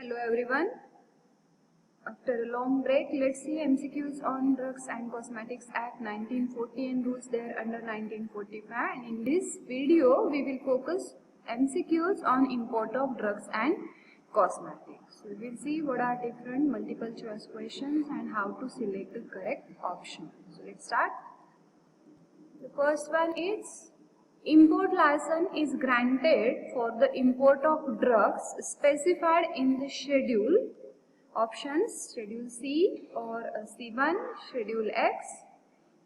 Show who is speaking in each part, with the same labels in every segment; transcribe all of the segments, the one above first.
Speaker 1: Hello everyone. After a long break, let's see MCQs on Drugs and Cosmetics Act 1940 and rules there under 1945. And in this video, we will focus MCQs on import of drugs and cosmetics. So we will see what are different multiple choice questions and how to select the correct option. So let's start. The first one is import license is granted for the import of drugs specified in the schedule. Options: Schedule C or C1, Schedule X,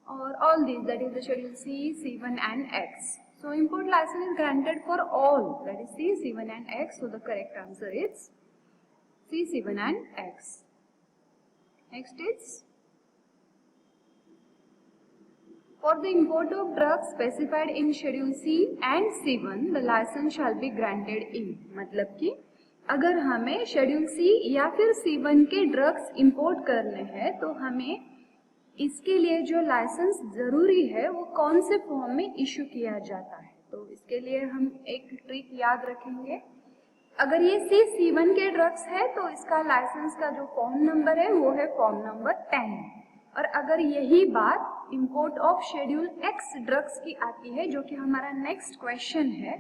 Speaker 1: or all these, that is the Schedule C, C1 and X. So import license is granted for all, that is C, C1 and X. So the correct answer is C, C1 and X. Next is, for the import of drugs specified in Schedule C and C1, the license shall be granted in. मतलब कि अगर हमें schedule सी या फिर C1 के drugs import करने हैं तो हमें इसके लिए जो लाइसेंस जरूरी है वो कौन से फॉर्म में इशू किया जाता है. तो इसके लिए हम एक ट्रिक याद रखेंगे. अगर ये C1 के ड्रग्स है तो इसका लाइसेंस का जो फॉर्म नंबर है वो है फॉर्म नंबर 10. और अगर यही बात import of schedule X drugs की आती है, जो कि हमारा नेक्स्ट क्वेश्चन है,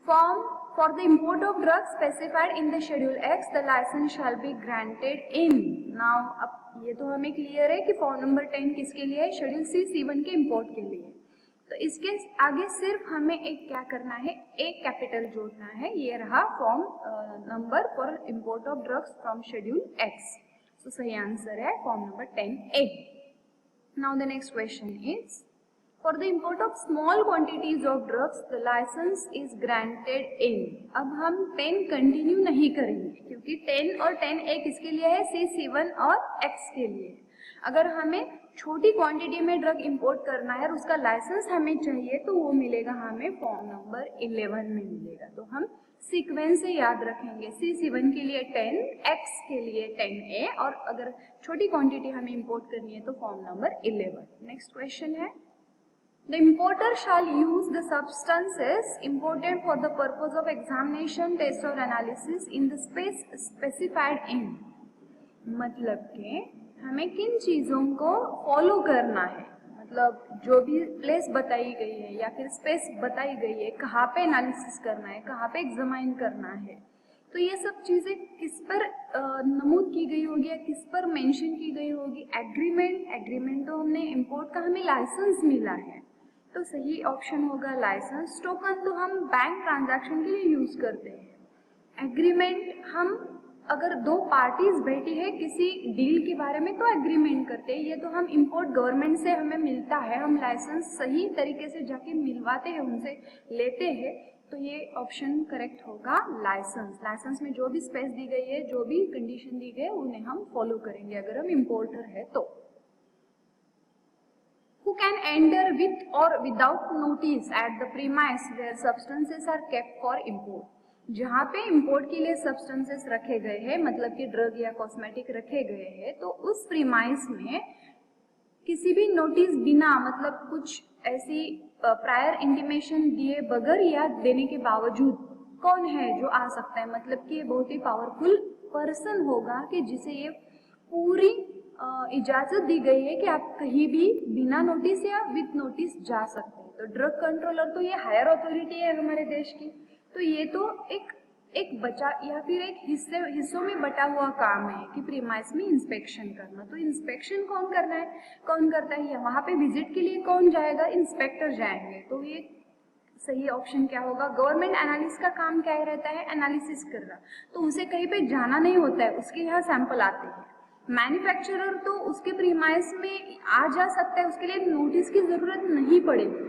Speaker 1: form for the import of drugs specified in the schedule X the licence shall be granted in. Now अब ये तो हमें क्लियर है कि फॉर्म नंबर 10 किसके लिए है, शेड्यूल सी C1 के इंपोर्ट के लिए. तो इसके आगे सिर्फ हमें एक क्या करना है, एक कैपिटल जोड़ना है. ये रहा form number for import of drugs from schedule x. तो सही आंसर है form number 10A. Now the next question is, for the import of small quantities of drugs the license is granted in. अब हम 10 continue नहीं करेंगे क्योंकि 10 और 10A किसके लिए है, C, C1 और X के लिए. अगर हमें छोटी क्वांटिटी में ड्रग इंपोर्ट करना है और उसका लाइसेंस हमें चाहिए तो वो मिलेगा हमें फॉर्म नंबर 11 में मिलेगा. तो हम सीक्वेंस से याद रखेंगे, C, C1 के लिए 10, X के लिए 10A, और अगर छोटी क्वांटिटी हमें इंपोर्ट करनी है तो फॉर्म नंबर 11. नेक्स्ट क्वेश्चन है, the importer shall use the substances imported for the purpose of examination, test or analysis in the space specified in. मतलब कि हमें किन चीज़ों को फॉलो करना है, मतलब जो भी प्लेस बताई गई है या फिर स्पेस बताई गई है, कहाँ पे एनालिसिस करना है, कहाँ पे एग्जामाइन करना है, तो ये सब चीज़ें किस पर नमूद की गई होगी या किस पर मेंशन की गई होगी. एग्रीमेंट तो हमने इंपोर्ट का हमें लाइसेंस मिला है तो सही ऑप्शन होगा लाइसेंस. टोकन तो हम बैंक ट्रांजैक्शन के लिए यूज करते हैं. एग्रीमेंट हम अगर दो पार्टीज बैठी है किसी डील के बारे में तो एग्रीमेंट करते हैं. ये तो हम इंपोर्ट गवर्नमेंट से हमें मिलता है, हम लाइसेंस सही तरीके से जाके मिलवाते हैं, उनसे लेते हैं. तो ये ऑप्शन करेक्ट होगा लाइसेंस. लाइसेंस में जो भी स्पेस दी गई है, जो भी कंडीशन दी गई है, उन्हें हम फॉलो करेंगे अगर हम इम्पोर्टर है तो. Who can enter with or without notice at the premise where substances are kept for import. जहाँ पे इंपोर्ट के लिए सब्सटेंसेस रखे गए हैं, मतलब कि ड्रग या कॉस्मेटिक रखे गए हैं, तो उस प्रीमाइस में किसी भी नोटिस बिना, मतलब कुछ ऐसी प्रायर इंटीमेशन दिए बगैर या देने के बावजूद कौन है जो आ सकता है. मतलब कि ये बहुत ही पावरफुल पर्सन होगा कि जिसे ये पूरी इजाजत दी गई है कि आप कहीं भी बिना नोटिस या विद नोटिस जा सकते हैं. तो ड्रग कंट्रोलर तो ये हायर अथॉरिटी है हमारे देश की, तो ये तो एक बचा या फिर एक हिस्सों में बटा हुआ काम है कि प्रीमाइस में इंस्पेक्शन करना. तो इंस्पेक्शन कौन करना है, कौन करता है, वहाँ पे विजिट के लिए कौन जाएगा, इंस्पेक्टर जाएंगे. तो ये सही ऑप्शन क्या होगा, गवर्नमेंट एनालिस्ट का काम क्या रहता है, एनालिसिस करना. तो उसे कहीं पे जाना नहीं होता है, उसके यहाँ सैंपल आते हैं. मैन्युफैक्चरर तो उसके प्रीमाइस में आ जा सकता है, उसके लिए नोटिस की जरूरत नहीं पड़ेगी.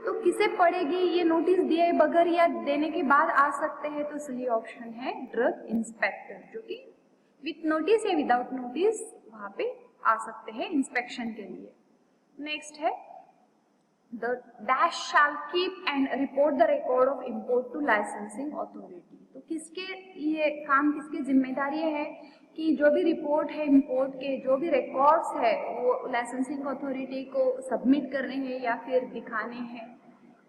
Speaker 1: तो किसे पड़ेगी, ये नोटिस दिए बगैर या देने के बाद आ सकते हैं. तो सही ऑप्शन है ड्रग इंस्पेक्टर, जो कि विथ नोटिस या विदाउट नोटिस वहां पे आ सकते हैं इंस्पेक्शन के लिए. नेक्स्ट है, the dash shall keep and report the record of import to licensing authority. तो किसके ये काम, किसकी जिम्मेदारी है कि जो भी रिपोर्ट है इंपोर्ट के, जो भी रिकॉर्ड्स है वो लाइसेंसिंग अथॉरिटी को सबमिट करने हैं या फिर दिखाने हैं.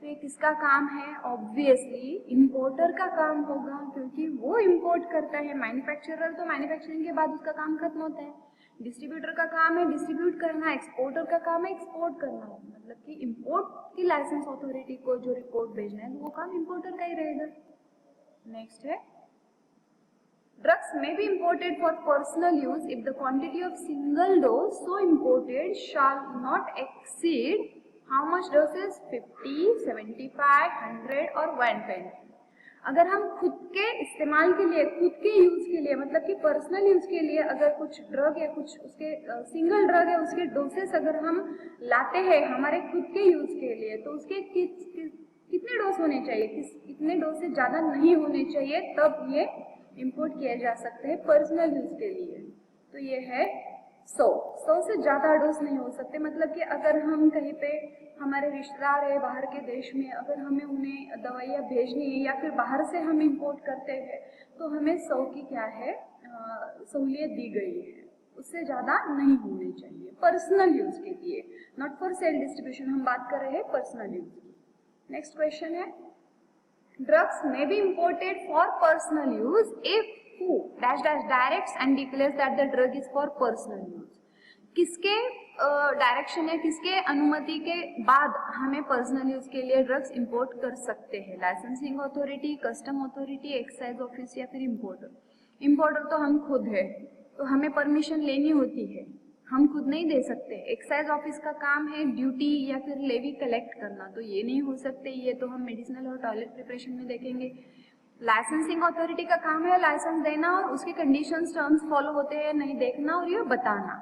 Speaker 1: तो ये किसका काम है? ऑब्वियसली इंपोर्टर का काम होगा, क्योंकि वो इंपोर्ट करता है। मैन्युफैक्चरर तो मैन्युफैक्चरिंग के बाद उसका काम खत्म होता है। डिस्ट्रीब्यूटर का काम है डिस्ट्रीब्यूट करना, एक्सपोर्टर का काम है एक्सपोर्ट करना। मतलब कि इंपोर्ट की लाइसेंस अथॉरिटी को जो रिपोर्ट भेजना है वो काम इंपोर्टर का ही रहेगा। नेक्स्ट है, drugs may be imported for personal use if the quantity of single dose so imported shall not exceed how much doses? 50, 75, 100 और 120। अगर हम खुद के इस्तेमाल के लिए, खुद के यूज के लिए, मतलब कि पर्सनल यूज के लिए अगर कुछ ड्रग या कुछ उसके सिंगल ड्रग है उसके डोसेस अगर हम लाते हैं हमारे खुद के यूज के लिए, तो उसके कितने डोज होने चाहिए, कितने डोज से ज़्यादा नहीं होने चाहिए, तब ये इंपोर्ट किए जा सकते हैं पर्सनल यूज के लिए। तो ये है 100 से ज़्यादा डोज नहीं हो सकते। मतलब कि अगर हम कहीं पे हमारे रिश्तेदार है बाहर के देश में, अगर हमें उन्हें दवाइयाँ भेजनी है या फिर बाहर से हम इंपोर्ट करते हैं तो हमें 100 की क्या है सहूलियत दी गई है, उससे ज़्यादा नहीं होने चाहिए पर्सनल यूज के लिए, नॉट फॉर सेल डिस्ट्रीब्यूशन। हम बात कर रहे हैं पर्सनल यूज की। नेक्स्ट क्वेश्चन है, drugs may be imported for personal use if who dash dash directs and declares that the drug is for personal use। किसके डायरेक्शन या किसके अनुमति के बाद हमें पर्सनल यूज के लिए ड्रग्स इंपोर्ट कर सकते हैं? Licensing authority, custom authority, excise office या फिर इंपोर्टर? इंपोर्टर तो हम खुद है, तो हमें परमिशन लेनी होती है, हम खुद नहीं दे सकते। एक्साइज ऑफिस का काम है ड्यूटी या फिर लेवी कलेक्ट करना, तो ये नहीं हो सकते, ये तो हम मेडिसिनल और टॉयलेट प्रिपरेशन में देखेंगे। लाइसेंसिंग अथॉरिटी का काम है लाइसेंस देना और उसके कंडीशंस टर्म्स फॉलो होते हैं नहीं देखना और ये बताना।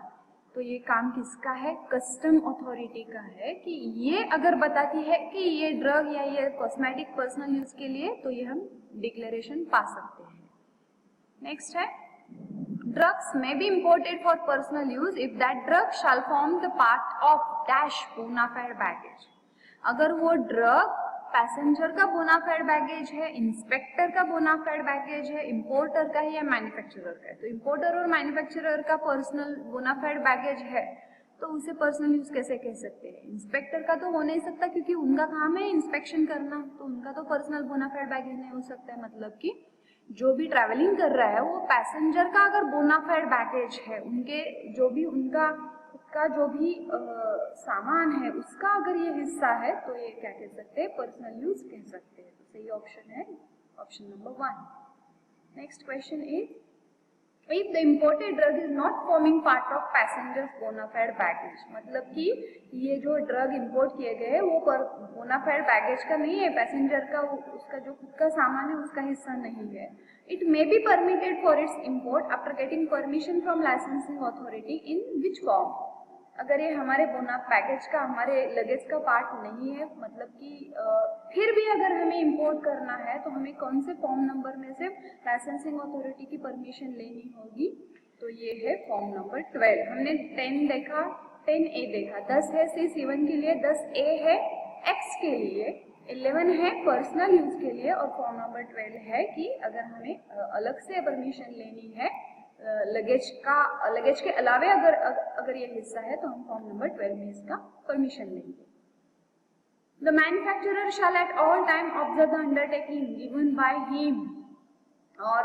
Speaker 1: तो ये काम किसका है? कस्टम अथॉरिटी का है कि ये अगर बताती है कि ये ड्रग या ये कॉस्मेटिक पर्सनल यूज के लिए, तो ये हम डिक्लेरेशन पा सकते हैं। नेक्स्ट है, drugs may be imported for personal use if that drug shall form the part of dash bona fide baggage। अगर वो ड्रग पैसेंजर का बोना फाइड बैगेज है, इंस्पेक्टर का बोना फाइड बैगेज है, इंपोर्टर का है या मैन्युफैक्चरर का है। तो इंपोर्टर और मैन्युफैक्चरर का पर्सनल बोना फाइड बैगेज है तो उसे पर्सनल यूज कैसे कह सकते हैं? इंस्पेक्टर का तो हो नहीं सकता क्योंकि उनका काम है इंस्पेक्शन करना, तो उनका तो पर्सनल बोना फाइड बैगेज नहीं हो सकता है। मतलब कि जो भी ट्रैवलिंग कर रहा है वो पैसेंजर का अगर बोनाफाइड बैगेज है, उनके जो भी उनका जो भी सामान है उसका अगर ये हिस्सा है तो ये क्या कह सकते हैं? पर्सनल यूज कह सकते हैं। तो सही ऑप्शन है option number 1। Next question is, if the imported drug is not forming part of passengers bona fide baggage। मतलब कि ये जो ड्रग इंपोर्ट किए गए हैं वो बोना फाइड बैगेज का नहीं है, पैसेंजर का उसका जो खुद का सामान है उसका हिस्सा नहीं है। It may be permitted for its import after getting permission from licensing authority in which form. अगर ये हमारे बोना पैकेज का, हमारे लगेज का पार्ट नहीं है, मतलब कि फिर भी अगर हमें इंपोर्ट करना है तो हमें कौन से फॉर्म नंबर में से लाइसेंसिंग अथॉरिटी की परमिशन लेनी होगी? तो ये है फॉर्म नंबर 12। हमने 10 देखा, 10A देखा, 10 है C7 के लिए, 10A है X के लिए, 11 है पर्सनल यूज के लिए और फॉर्म नंबर 12 है कि अगर हमें अलग से परमिशन लेनी है लगेज के अलावे अगर ये हिस्सा है तो हम फॉर्म नंबर 12 में इसका परमिशन लेंगे। The manufacturer shall at all time observe the undertaking given by him or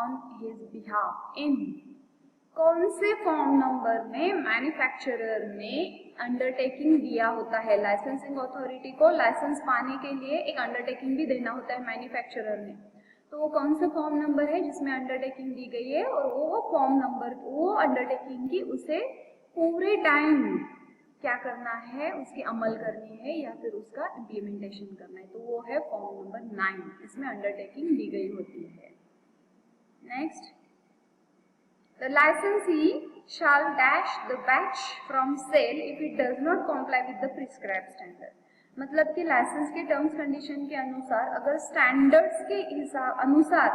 Speaker 1: on his behalf in। कौन से फॉर्म नंबर में मैन्युफैक्चरर ने अंडरटेकिंग दिया होता है? लाइसेंसिंग अथॉरिटी को लाइसेंस पाने के लिए एक अंडरटेकिंग भी देना होता है मैन्युफैक्चरर ने, तो वो कौन सा फॉर्म नंबर है जिसमें अंडरटेकिंग दी गई है? और वो फॉर्म नंबर, वो अंडरटेकिंग की उसे पूरे टाइम क्या करना है, उसकी अमल करनी है या फिर उसका इम्प्लीमेंटेशन करना है, तो वो है फॉर्म नंबर 9, इसमें अंडरटेकिंग दी गई होती है। Next, the licensee shall dash the batch from sale if it does not comply with the prescribed standard। मतलब कि लाइसेंस के टर्म्स कंडीशन के अनुसार अगर स्टैंडर्ड्स के अनुसार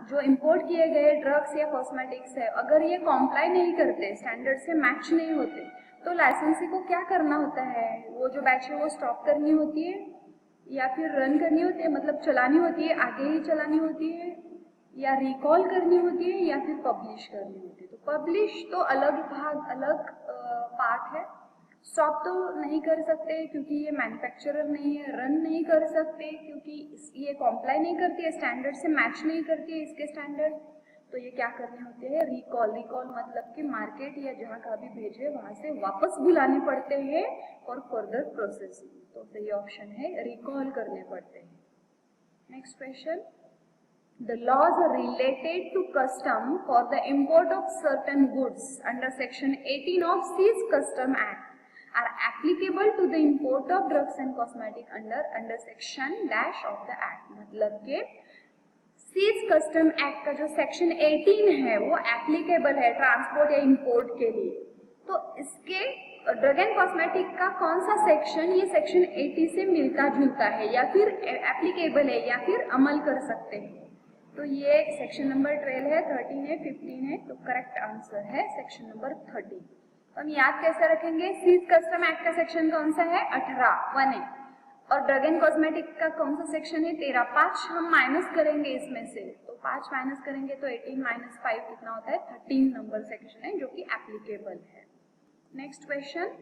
Speaker 1: जो इंपोर्ट किए गए ड्रग्स या कॉस्मेटिक्स है अगर ये कॉम्प्लाई नहीं करते, स्टैंडर्ड से मैच नहीं होते, तो लाइसेंसी को क्या करना होता है? वो जो बैच है वो स्टॉप करनी होती है या फिर रन करनी होती है, मतलब चलानी होती है, आगे ही चलानी होती है, या रिकॉल करनी होती है या फिर पब्लिश करनी होती है। तो पब्लिश तो अलग भाग, अलग पार्ट है, स्टॉप तो नहीं कर सकते क्योंकि ये मैन्युफैक्चरर नहीं है, रन नहीं कर सकते क्योंकि ये कॉम्प्लाई नहीं करती है, स्टैंडर्ड से मैच नहीं करती है इसके स्टैंडर्ड। तो ये क्या करने होते हैं, रिकॉल। रिकॉल मतलब कि मार्केट या जहाँ का भी भेजे वहां से वापस बुलाने पड़ते हैं फॉर फर्दर प्रोसेसिंग। तो सही ऑप्शन है रिकॉल करने पड़ते हैं। Next question, the laws related to custom for the import of certain goods under section 18 of Seas Custom Act are applicable to the import of drugs and cosmetic under section dash of the act। मतलब के seize custom act का जो section 18 है वो applicable है transport या import के लिए। तो इसके ड्रग एंड कॉस्मेटिक का कौन सा सेक्शन ये सेक्शन 80 से मिलता जुलता है या फिर एप्लीकेबल है या फिर अमल कर सकते हैं। तो ये सेक्शन नंबर 12 है, 13 है, 15 है। तो करेक्ट आंसर है सेक्शन नंबर 13। तो हम याद कैसे रखेंगे, सीज कस्टम एक्ट का सेक्शन कौन सा है, 18 1 है। और ड्रग एंड कॉस्मेटिक का कौन सा सेक्शन है, 13। 5 हम माइनस करेंगे इसमें से, तो 5 माइनस करेंगे तो 18 माइनस 5 कितना होता है, 13 नंबर सेक्शन है जो कि एप्लीकेबल है। Next question,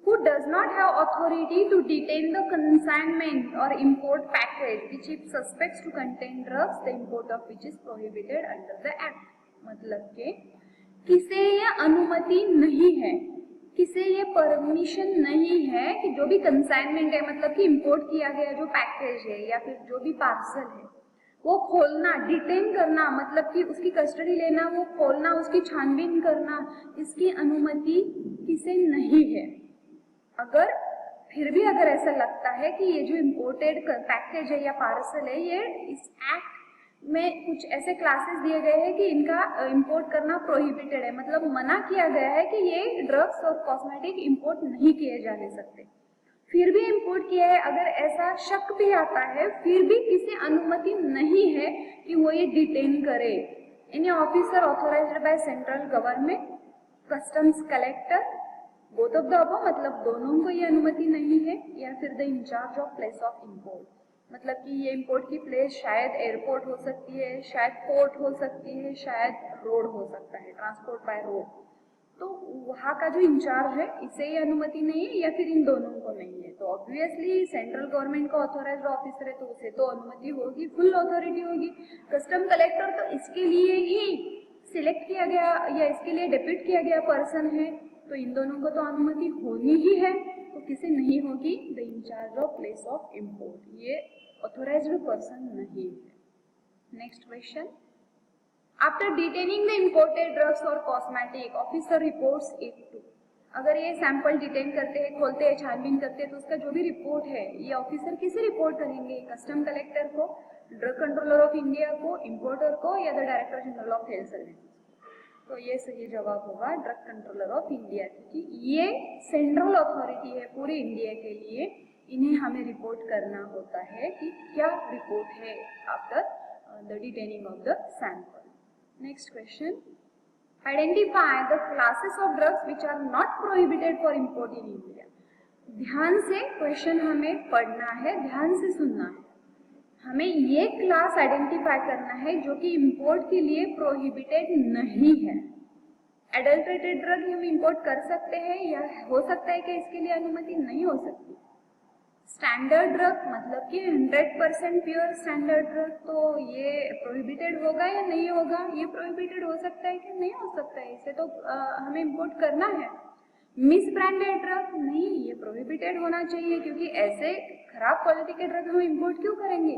Speaker 1: who does not have authority to detain the consignment or import package which it suspects to contain drugs, the import of which is prohibited under the act। मतलब के किसे ये अनुमति नहीं है, किसे ये परमिशन नहीं है कि जो भी कंसाइनमेंट है मतलब कि इंपोर्ट किया गया जो पैकेज है या फिर जो भी पार्सल है वो खोलना, डिटेन करना मतलब कि उसकी कस्टडी लेना, वो खोलना, उसकी छानबीन करना, इसकी अनुमति किसे नहीं है। अगर फिर भी अगर ऐसा लगता है कि ये जो इम्पोर्टेड पैकेज है या पार्सल है ये इस एक्ट में कुछ ऐसे क्लासेस दिए गए हैं कि इनका इंपोर्ट करना प्रोहिबिटेड है, मतलब मना किया गया है कि ये ड्रग्स और कॉस्मेटिक इंपोर्ट नहीं किए जाने सकते, फिर भी इंपोर्ट किया है, अगर ऐसा शक भी आता है फिर भी किसी अनुमति नहीं है कि वो ये डिटेन करे। Any officer authorised by central government, customs collector, both of the above मतलब दोनों को ये अनुमति नहीं है, या फिर the in charge of place of import मतलब कि ये इंपोर्ट की प्लेस शायद एयरपोर्ट हो सकती है, शायद पोर्ट हो सकती है, शायद रोड हो सकता है, ट्रांसपोर्ट बाय रोड। तो वहाँ का जो इंचार्ज है इसे ये अनुमति नहीं है या फिर इन दोनों को नहीं है। तो ऑब्वियसली सेंट्रल गवर्नमेंट का ऑथोराइज्ड ऑफिसर है तो उसे तो अनुमति होगी, फुल अथॉरिटी होगी। कस्टम कलेक्टर तो इसके लिए ही सिलेक्ट किया गया या इसके लिए डेप्यूट किया गया पर्सन है, तो इन दोनों को तो अनुमति होनी ही है, तो किसे नहीं होगी, the in charge of place of import, ये ऑथोराइज्ड पर्सन नहीं है। Next question, after detaining the imported drugs और cosmetic officer reports it to. अगर ये सैंपल डिटेन करते हैं, खोलते हैं, छानबीन करते हैं तो उसका जो भी रिपोर्ट है ये ऑफिसर किसे रिपोर्ट करेंगे, कस्टम कलेक्टर को, ड्रग कंट्रोलर ऑफ इंडिया को, इंपोर्टर को, या the director general of health services. तो ये सही जवाब होगा ड्रग कंट्रोलर ऑफ इंडिया, क्योंकि ये सेंट्रल अथॉरिटी है पूरे इंडिया के लिए, इन्हें हमें रिपोर्ट करना होता है कि क्या रिपोर्ट है after the detaining of the sample. Next question, identify the classes of drugs which are not prohibited for import in India. ध्यान से क्वेश्चन हमें पढ़ना है, ध्यान से सुनना है, हमें ये क्लास आइडेंटिफाई करना है जो कि इंपोर्ट के लिए प्रोहिबिटेड नहीं है। एडल्ट्रेटेड ड्रग हम इंपोर्ट कर सकते हैं या हो सकता है कि इसके लिए अनुमति नहीं हो सकती। स्टैंडर्ड ड्रग मतलब कि 100% प्योर स्टैंडर्ड ड्रग, तो ये प्रोहिबिटेड होगा या नहीं होगा, ये प्रोहिबिटेड हो सकता है कि नहीं हो सकता है, इसे तो हमें इंपोर्ट करना है। मिस ब्रांडेड ड्रग नहीं, ये प्रोहिबिटेड होना चाहिए, क्योंकि ऐसे खराब क्वालिटी के ड्रग हम इंपोर्ट क्यों करेंगे।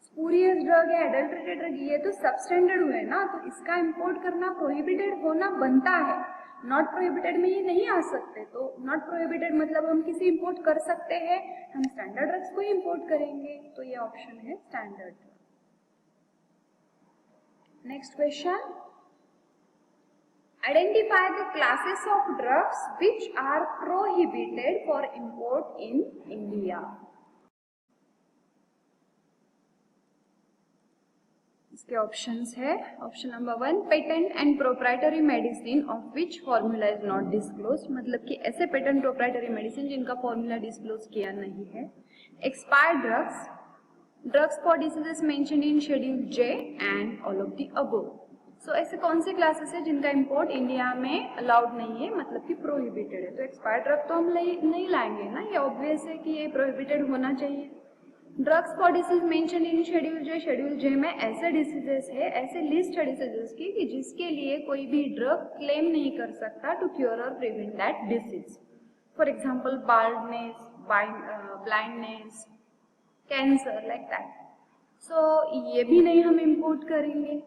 Speaker 1: स्पूरियस ड्रग या एडल्ट्रेटेड ड्रग ये तो सबस्टैंडर्ड हुए ना, तो इसका इंपोर्ट करना प्रोहिबिटेड होना बनता है। नॉट प्रोहिबिटेड में ये नहीं आ सकते, तो नॉट प्रोहिबिटेड मतलब हम किसी इंपोर्ट कर सकते हैं, हम स्टैंडर्ड ड्रग्स को इंपोर्ट करेंगे, तो ये ऑप्शन है standard drug. Next question, identify the classes of drugs which are prohibited for import in India। इसके ऑप्शंस है, option number 1, patent and proprietary medicine of which formula is not disclose, मतलब कि ऐसे patent proprietary medicine जिनका formula disclose किया नहीं है। Expired drugs for diseases mentioned in schedule J and all of the above. So ऐसे कौन से क्लासेस है जिनका इंपोर्ट इंडिया में अलाउड नहीं है, मतलब कि प्रोहिबिटेड है? तो एक्सपायर्ड ड्रग तो हम नहीं लाएंगे ना, ये ऑब्वियस है कि ये प्रोहिबिटेड होना चाहिए। Drugs for disease mention in schedule J, schedule J में ऐसे डिसीजेस है, ऐसे लिस्ट है डिसीजेस की कि जिसके लिए कोई भी ड्रग क्लेम नहीं कर सकता टू क्योर और prevent that disease. For example baldness, blindness, cancer, like that. So ये भी नहीं हम इंपोर्ट करेंगे।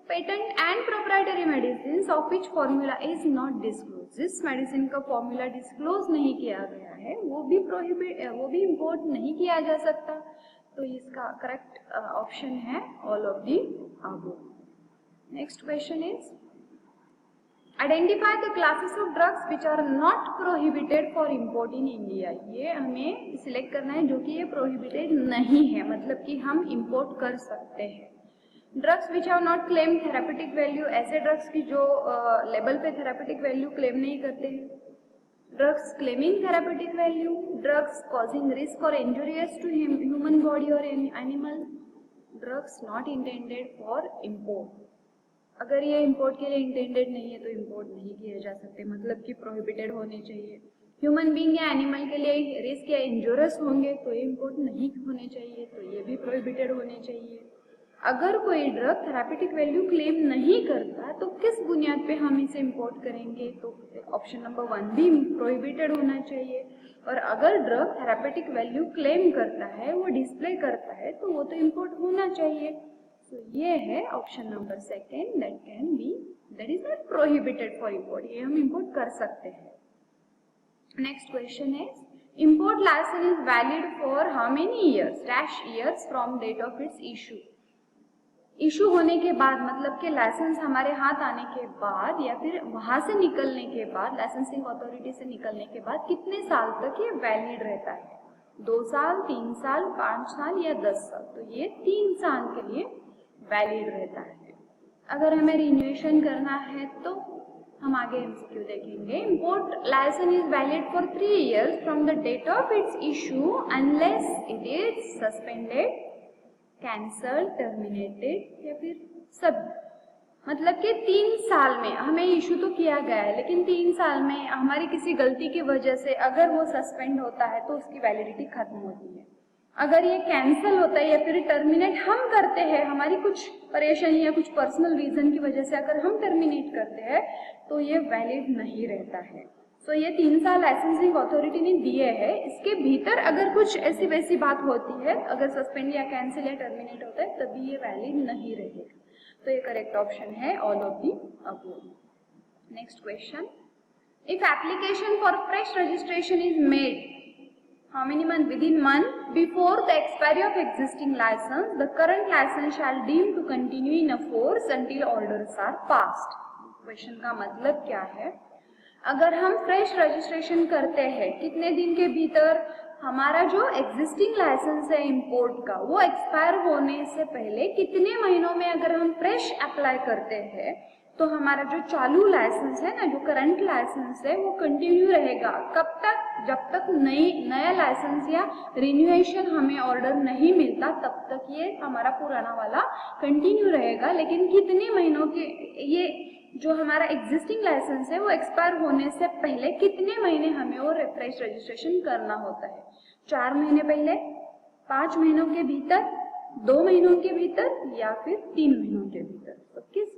Speaker 1: Patent and proprietary medicine of which formula is not disclose, जिस मेडिसिन का फॉर्मूला डिस्क्लोज नहीं किया गया है वो भी इंपोर्ट नहीं किया जा सकता। तो इसका करेक्ट ऑप्शन है all of the above. Next question is identify the classes of drugs which are not prohibited for import in India. ये हमें सिलेक्ट करना है जो कि ये प्रोहिबिटेड नहीं है, मतलब कि हम इम्पोर्ट कर सकते हैं। Drugs which have not claim therapeutic value, ऐसे ड्रग्स की जो लेवल पे थेरापेटिक वैल्यू क्लेम नहीं करते हैं। Drugs claiming therapeutic value, drugs causing risk और इंजुरियस टू ह्यूमन बॉडी और animal, drugs not intended for import. अगर ये इम्पोर्ट के लिए इंटेंडेड नहीं है तो इम्पोर्ट नहीं किए जा सकते, मतलब कि प्रोहिबिटेड होने चाहिए। ह्यूमन बीइंग या एनिमल के लिए रिस्क या इंजुरियस होंगे तो ये इम्पोर्ट नहीं होने चाहिए, तो ये भी प्रोहिबिटेड होने चाहिए। अगर कोई ड्रग थेरापेटिक वैल्यू क्लेम नहीं करता तो किस बुनियाद पे हम इसे इंपोर्ट करेंगे? तो ऑप्शन नंबर 1 भी प्रोहिबिटेड होना चाहिए। और अगर ड्रग थेरापेटिक वैल्यू क्लेम करता है, वो डिस्प्ले करता है, तो वो तो इंपोर्ट होना चाहिए। तो ये है option number 2 that is not prohibited for import, ये हम इंपोर्ट कर सकते हैं। Next question is import licence is valid for how many years dash years from date of its issue होने के बाद, मतलब कि लाइसेंस हमारे हाथ आने के बाद या फिर वहां से निकलने के बाद, लाइसेंसिंग अथॉरिटी से निकलने के बाद कितने साल तक ये वैलिड रहता है? 2 साल, 3 साल, 5 साल या 10 साल? तो ये 3 साल के लिए वैलिड रहता है। अगर हमें रिन्यूएशन करना है तो हम आगे एमसीक्यू देखेंगे। Import licence is valid for 3 years from the date of its issue unless it is suspended, cancel, terminated या फिर सब। मतलब कि 3 साल में हमें इशू तो किया गया है, लेकिन 3 साल में हमारी किसी गलती की वजह से अगर वो सस्पेंड होता है तो उसकी वैलिडिटी खत्म होती है। अगर ये कैंसल होता है या फिर टर्मिनेट हम करते हैं, हमारी कुछ परेशानी या कुछ पर्सनल रीजन की वजह से अगर हम टर्मिनेट करते हैं तो ये वैलिड नहीं रहता है। सो ये 3 साल लाइसेंसिंग अथॉरिटी ने दिए हैं, इसके भीतर अगर कुछ ऐसी वैसी बात होती है, अगर सस्पेंड या कैंसिल या टर्मिनेट होता है, तभी ये वैलिड नहीं रहेगा। तो ये करेक्ट ऑप्शन है all of the above. Next question, if application for fresh registration is made how many months within month before the expiry of existing license, the current license shall deem to continue in a force until orders are passed। Question का मतलब क्या है? अगर हम fresh registration करते हैं, कितने दिन के भीतर हमारा जो एग्जिस्टिंग लाइसेंस है इंपोर्ट का, वो एक्सपायर होने से पहले कितने महीनों में अगर हम फ्रेश अप्लाई करते हैं तो हमारा जो चालू लाइसेंस है ना, जो करंट लाइसेंस है, वो कंटिन्यू रहेगा। कब तक? जब तक नया लाइसेंस या रिन्यूएशन हमें ऑर्डर नहीं मिलता, तब तक ये हमारा पुराना वाला कंटिन्यू रहेगा। लेकिन कितने महीनों के, ये जो हमारा एग्जिस्टिंग लाइसेंस है वो एक्सपायर होने से पहले कितने महीने हमें वो फ्रेश रजिस्ट्रेशन करना होता है? 4 महीने पहले, 5 महीनों के भीतर, 2 महीनों के भीतर या फिर 3 महीनों के भीतर?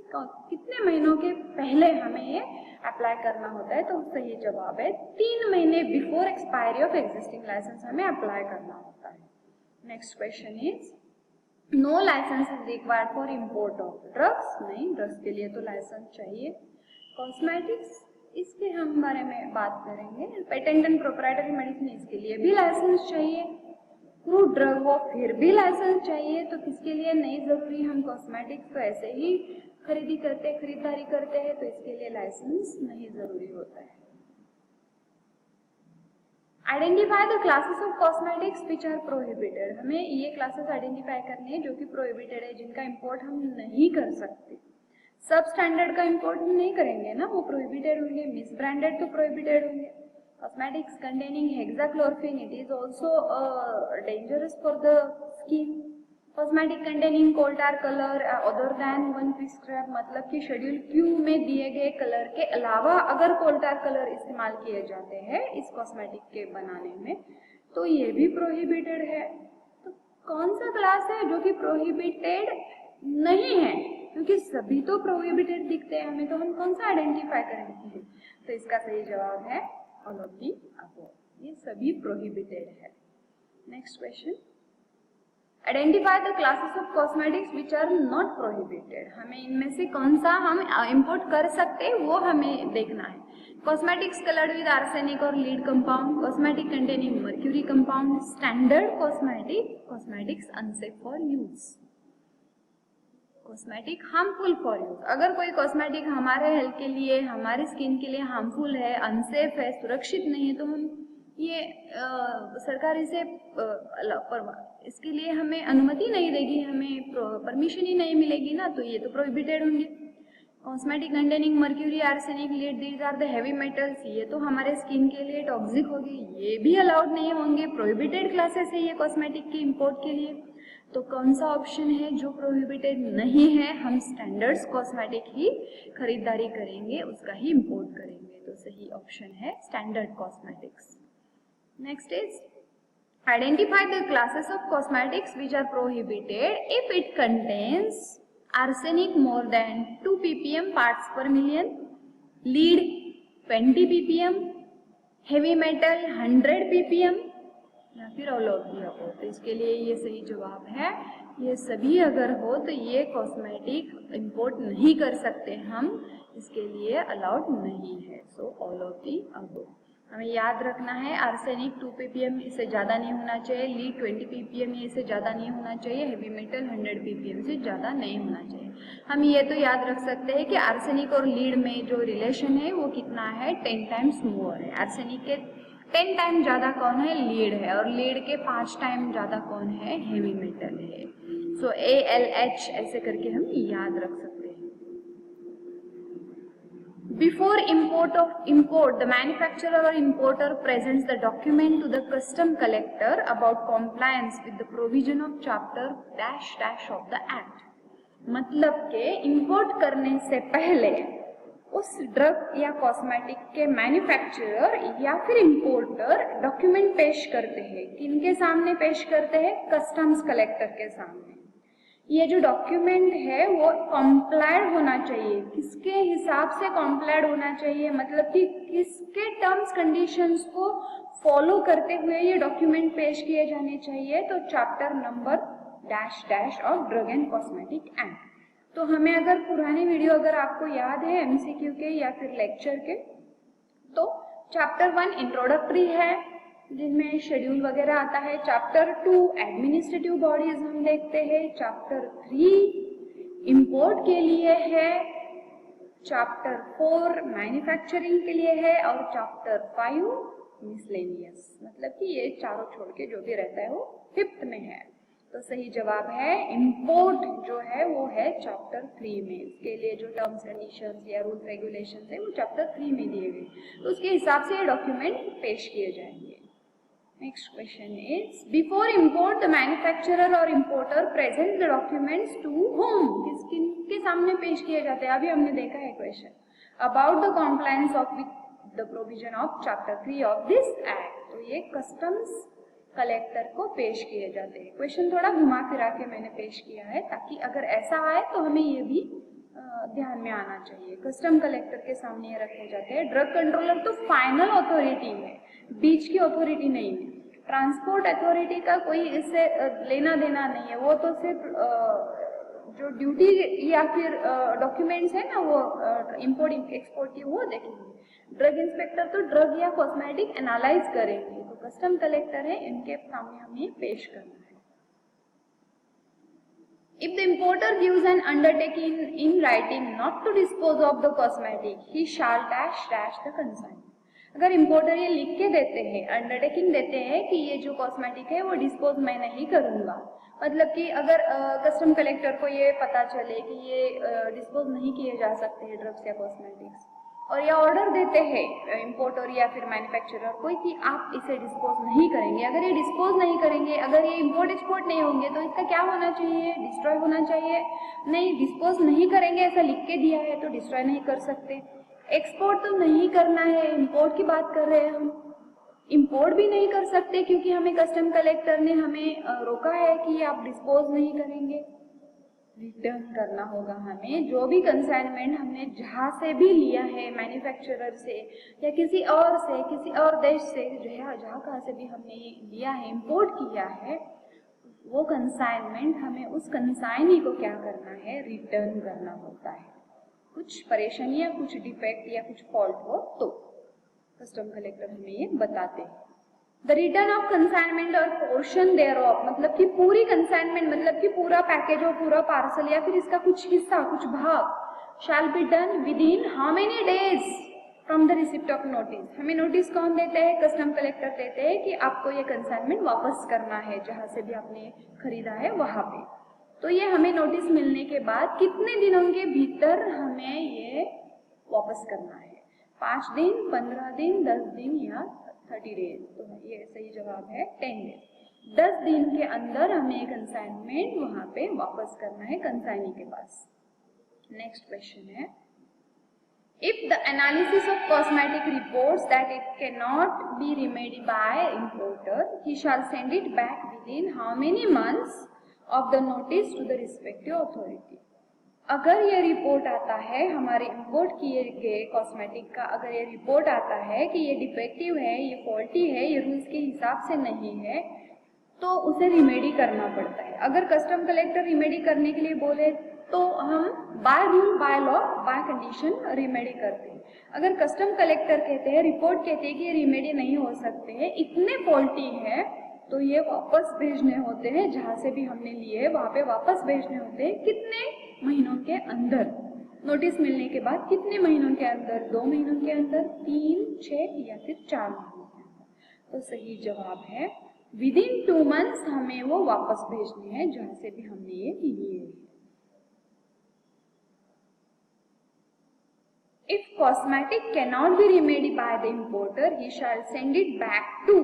Speaker 1: तो कितने महीनों के पहले हमें ये अप्लाई करना होता है? तो सही जवाब है 3 महीने before expiry of existing licence हमें अप्लाई करना होता है। Next question is no licence is required for import of drugs. नहीं, ड्रग्स के लिए तो लाइसेंस चाहिए। कॉस्मेटिक्स, इसके हम बारे में बात करेंगे। पेटेंट एंड प्रोप्राइटरी मेडिसिन, इसके लिए भी लाइसेंस चाहिए। क्रूड ड्रग हो फिर भी लाइसेंस चाहिए। तो किसके लिए नहीं जरूरी? हम कॉस्मेटिक्स तो ऐसे ही खरीदारी करते हैं, तो इसके लिए लाइसेंस नहीं जरूरी होता है। Identify the classes of cosmetics which are prohibited. हमें ये क्लासेस आइडेंटिफाई करने हैं जो कि प्रोहिबिटेड है, जिनका इंपोर्ट हम नहीं कर सकते। सब स्टैंडर्ड का इंपोर्ट हम नहीं करेंगे ना, वो प्रोहिबिटेड होंगे। मिस ब्रांडेड तो प्रोहिबिटेड होंगे। Cosmetics containing hexachlorophene, it is also dangerous for the skin. Cosmetic containing coal tar colour other than one prescribe, मतलब कि शेड्यूल क्यू में दिए गए कलर के अलावा अगर कोल टार कलर इस्तेमाल किए जाते हैं इस कॉस्मेटिक के बनाने में तो ये भी प्रोहिबिटेड है। तो कौन सा क्लास है जो कि प्रोहिबिटेड नहीं है, क्योंकि सभी तो प्रोहिबिटेड दिखते हैं हमें, तो हम कौन सा आइडेंटिफाई करेंगे? तो इसका सही जवाब है ऑल ऑफ दी अबव, ये सभी प्रोहिबिटेड है। Next question, identify the classes of cosmetics which are not prohibited. हमें इनमें से कौन सा हम इंपोर्ट कर सकते हैं वो हमें देखना है। कॉस्मेटिक्स कलर्ड विद आर्सेनिक और lead compound, cosmetic containing mercury compound, standard cosmetic, cosmetics unsafe for use, cosmetic harmful for use. अगर कोई कॉस्मेटिक हमारे हेल्थ के लिए, हमारे स्किन के लिए हार्मफुल है, अनसेफ है, सुरक्षित नहीं है, तो हम ये सरकार इसे इसके लिए हमें अनुमति नहीं देगी, हमें परमिशन ही नहीं मिलेगी ना, तो ये तो प्रोहिबिटेड होंगे। Cosmetic containing mercury, arsenic, lead, these are the heavy metals, ये तो हमारे स्किन के लिए टॉक्सिक होगी, ये भी अलाउड नहीं होंगे, प्रोहिबिटेड क्लासेस है ये कॉस्मेटिक के इंपोर्ट के लिए। तो कौन सा ऑप्शन है जो प्रोहिबिटेड नहीं है? हम स्टैंडर्ड्स कॉस्मेटिक ही खरीदारी करेंगे, उसका ही इंपोर्ट करेंगे, तो सही ऑप्शन है standard cosmetics. Next is identify the classes of cosmetics which are prohibited if it contains arsenic more than 2 ppm parts per million, lead 20 ppm, heavy metal 100 ppm या फिर all of the above. तो इसके लिए ये सही जवाब है, ये सभी अगर हो तो ये कॉस्मेटिक इंपोर्ट नहीं कर सकते हम, इसके लिए अलाउड नहीं है। So all of the above. हमें याद रखना है आर्सेनिक 2 ppm इससे ज़्यादा नहीं होना चाहिए, लीड 20 ppm ये इससे ज़्यादा नहीं होना चाहिए, हेवी मेटल 100 ppm से ज़्यादा नहीं होना चाहिए। हम ये तो याद रख सकते हैं कि आर्सेनिक और लीड में जो रिलेशन है वो कितना है, 10 टाइम्स मोर है। आर्सेनिक के 10 टाइम ज़्यादा कौन है? लीड है, और लीड के 5 टाइम ज़्यादा कौन है? हेवी मेटल है। सो ALH ऐसे करके हम याद रख सकते हैं। Before import, the manufacturer or importer presents the document to the custom collector about compliance with the provision of chapter dash dash of the act। मतलब के इंपोर्ट करने से पहले उस ड्रग या कॉस्मेटिक के मैन्युफैक्चरर या फिर इंपोर्टर डॉक्यूमेंट पेश करते हैं। किनके सामने पेश करते हैं? कस्टम्स कलेक्टर के सामने। ये जो डॉक्यूमेंट है वो कॉम्प्लाइड होना चाहिए। किसके हिसाब से कॉम्प्लाइड होना चाहिए? मतलब कि किसके टर्म्स कंडीशंस को फॉलो करते हुए ये डॉक्यूमेंट पेश किए जाने चाहिए? तो chapter number dash dash of drug and cosmetic act. तो हमें अगर पुराने वीडियो अगर आपको याद है MCQ के या फिर लेक्चर के, तो चैप्टर 1 इंट्रोडक्टरी है जिनमें शेड्यूल वगैरह आता है। चैप्टर 2 एडमिनिस्ट्रेटिव बॉडीज हम देखते हैं। चैप्टर 3 इंपोर्ट के लिए है। चैप्टर 4 मैन्युफैक्चरिंग के लिए है और चैप्टर 5 मिसलेनियस, मतलब कि ये चारों छोड़ के जो भी रहता है वो 5th में है। तो सही जवाब है इंपोर्ट जो है वो है चैप्टर 3 में। इसके लिए जो टर्म्स कंडीशंस या रूल्स रेगुलेशंस है वो चैप्टर 3 में दिए गए, तो उसके हिसाब से ये डॉक्यूमेंट पेश किए जाएंगे। Next question is, before import the manufacturer or importer presents the documents to whom? किसके सामने पेश किए जाते हैं? अभी हमने देखा है question about the compliance of with the provision of chapter 3 of this act। तो ये कस्टम्स कलेक्टर को पेश किए जाते हैं। क्वेश्चन थोड़ा घुमा फिरा के मैंने पेश किया है ताकि अगर ऐसा आए तो हमें ये भी ध्यान में आना चाहिए। कस्टम कलेक्टर के सामने ये रखे जाते हैं। ड्रग कंट्रोलर तो फाइनल अथॉरिटी है, बीच की अथॉरिटी नहीं है। ट्रांसपोर्ट अथॉरिटी का कोई इससे लेना देना नहीं है, वो तो सिर्फ जो ड्यूटी या फिर डॉक्यूमेंट्स है ना वो इंपोर्ट एक्सपोर्ट की वो देखेंगे। ड्रग इंस्पेक्टर तो ड्रग या कॉस्मेटिक एनालाइज करेंगे, तो कस्टम कलेक्टर है, इनके सामने हमें पेश करना है। If the importer gives an undertaking in writing not to dispose of the cosmetic, he shall dash dash the consignment। अगर इंपोर्टर ये लिख के देते हैं, अंडरटेकिंग देते हैं कि ये जो कॉस्मेटिक है वो डिस्पोज मैं नहीं करूंगा, मतलब कि अगर कस्टम कलेक्टर को ये पता चले कि ये डिस्पोज नहीं किए जा सकते हैं ड्रग्स या कॉस्मेटिक्स, और या ऑर्डर देते हैं इंपोर्टर या फिर मैन्युफैक्चरर कोई कि आप इसे डिस्पोज नहीं करेंगे, अगर ये डिस्पोज नहीं करेंगे, अगर ये इंपोर्ट एक्सपोर्ट नहीं होंगे तो इसका क्या होना चाहिए, डिस्ट्रॉय होना चाहिए। नहीं, डिस्पोज नहीं करेंगे ऐसा लिख के दिया है तो डिस्ट्रॉय नहीं कर सकते। एक्सपोर्ट तो नहीं करना है, इंपोर्ट की बात कर रहे हैं हम, इंपोर्ट भी नहीं कर सकते क्योंकि हमें कस्टम कलेक्टर ने हमें रोका है कि आप डिस्पोज नहीं करेंगे। रिटर्न करना होगा हमें जो भी कंसाइनमेंट हमने जहाँ से भी लिया है, मैन्युफैक्चरर से या किसी और देश से, जो है जहाँ कहाँ से भी हमने लिया है, इंपोर्ट किया है, वो कंसाइनमेंट हमें उस कंसाइनी को क्या करना है, रिटर्न करना होता है। कुछ परेशानी या कुछ डिफेक्ट या कुछ फॉल्ट हो तो कस्टम कलेक्टर हमें ये बताते हैं। द रिटर्न ऑफ कंसाइनमेंट और पोर्शन देयर ऑफ, मतलब कि पूरी कंसाइनमेंट मतलब कि पूरा पैकेज और पूरा पार्सल या फिर इसका कुछ हिस्सा, कुछ भाग, shall be done with in how many days from the receipt of notice. हमें नोटिस कौन देते हैं, कस्टम कलेक्टर देते हैं कि आपको ये कंसाइनमेंट वापस करना है जहां से भी आपने खरीदा है वहां पे। तो ये हमें नोटिस मिलने के बाद कितने दिनों के भीतर हमें ये वापस करना है, 5 दिन, 15 दिन, 10 दिन या 30 डेज। तो ये सही जवाब है 10 डेज। 10 दिन के अंदर हमें कंसाइनमेंट वहां पे वापस करना है कंसाइनी के पास। नेक्स्ट क्वेश्चन है, if the analysis of cosmetic reports that it cannot be remedied by importer, he shall send it back within how many months of the notice to the respective authority। अगर ये report आता है हमारे import किए गए cosmetic का, अगर ये रिपोर्ट आता है कि ये डिफेक्टिव है, ये फॉल्टी है, ये रूल्स के हिसाब से नहीं है, तो उसे रिमेडी करना पड़ता है। अगर कस्टम कलेक्टर रिमेडी करने के लिए बोले तो हम by rule, by law, by condition remedy करते हैं। अगर कस्टम कलेक्टर कहते हैं, रिपोर्ट कहते हैं कि ये रिमेडी नहीं हो सकते हैं, इतने फॉल्टी है, तो ये वापस भेजने होते हैं, जहां से भी हमने लिए वहां पे वापस भेजने होते हैं। कितने महीनों के अंदर, नोटिस मिलने के बाद कितने महीनों के अंदर, 2 महीनों के अंदर, 3, 6 या फिर 4 महीनों के अंदर। तो सही जवाब है विद इन 2 मंथ्स हमें वो वापस भेजने हैं जहां से भी हमने ये लिए हैं। If cosmetic cannot be remedied by the importer, he shall send it back to,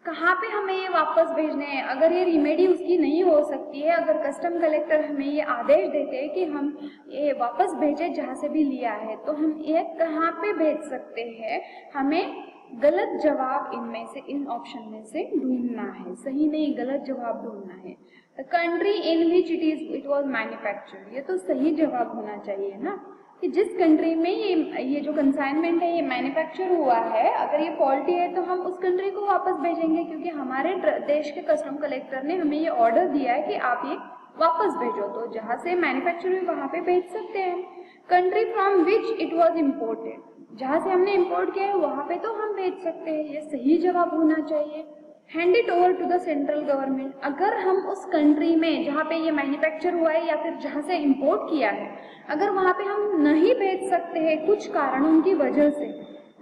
Speaker 1: कहाँ पे हमें ये वापस भेजने हैं। अगर ये रिमेडी उसकी नहीं हो सकती है, अगर कस्टम कलेक्टर हमें ये आदेश देते हैं कि हम ये वापस भेजें जहाँ से भी लिया है, तो हम ये कहाँ पे भेज सकते हैं, हमें गलत जवाब इनमें से, इन ऑप्शन में से ढूंढना है। सही नहीं, गलत जवाब ढूंढना है। The country in which it was manufactured, ये तो सही जवाब होना चाहिए ना, कि जिस कंट्री में ये जो कंसाइनमेंट है ये मैन्युफैक्चर हुआ है, अगर ये फॉल्टी है तो हम उस कंट्री को वापस भेजेंगे, क्योंकि हमारे देश के कस्टम कलेक्टर ने हमें ये ऑर्डर दिया है कि आप ये वापस भेजो। तो जहां से मैन्युफैक्चर हुई वहां पे भेज सकते हैं। Country from which it was imported, जहां से हमने इम्पोर्ट किया है वहां पे तो हम भेज सकते हैं, ये सही जवाब होना चाहिए। Hand it over to the central government, अगर हम उस कंट्री में जहाँ पे ये मैन्युफैक्चर हुआ है या फिर जहाँ से इंपोर्ट किया है, अगर वहाँ पे हम नहीं भेज सकते हैं कुछ कारणों की वजह से,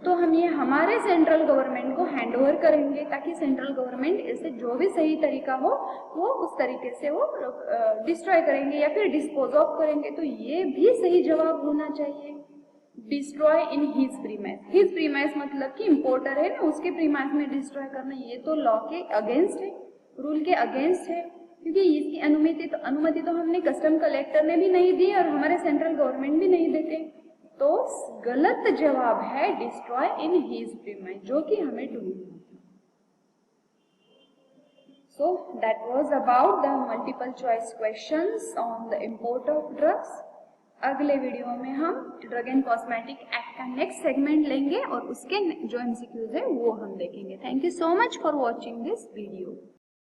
Speaker 1: तो हम ये हमारे सेंट्रल गवर्नमेंट को हैंड ओवर करेंगे, ताकि सेंट्रल गवर्नमेंट इसे जो भी सही तरीका हो वो उस तरीके से वो डिस्ट्रॉय करेंगे या फिर डिस्पोज ऑफ करेंगे। तो ये भी सही जवाब होना चाहिए। Destroy in his premise, his premise मतलब कि इंपोर्टर है ना, उसके प्रीमाइस में डिस्ट्रॉय करना, ये तो लॉ के अगेंस्ट है, रूल के अगेंस्ट है, क्योंकि इसकी अनुमति तो हमने कस्टम कलेक्टर ने भी नहीं दी और हमारे सेंट्रल गवर्नमेंट भी नहीं देते। तो गलत जवाब है डिस्ट्रॉय इन हिज प्रीमाइस, जो कि हमें ढूंढना है। So that was about the multiple choice questions on the import of drugs. अगले वीडियो में हम ड्रग एंड कॉस्मेटिक एक्ट का नेक्स्ट सेगमेंट लेंगे और उसके जो एमसीक्यूज है वो हम देखेंगे। Thank you so much for watching this video.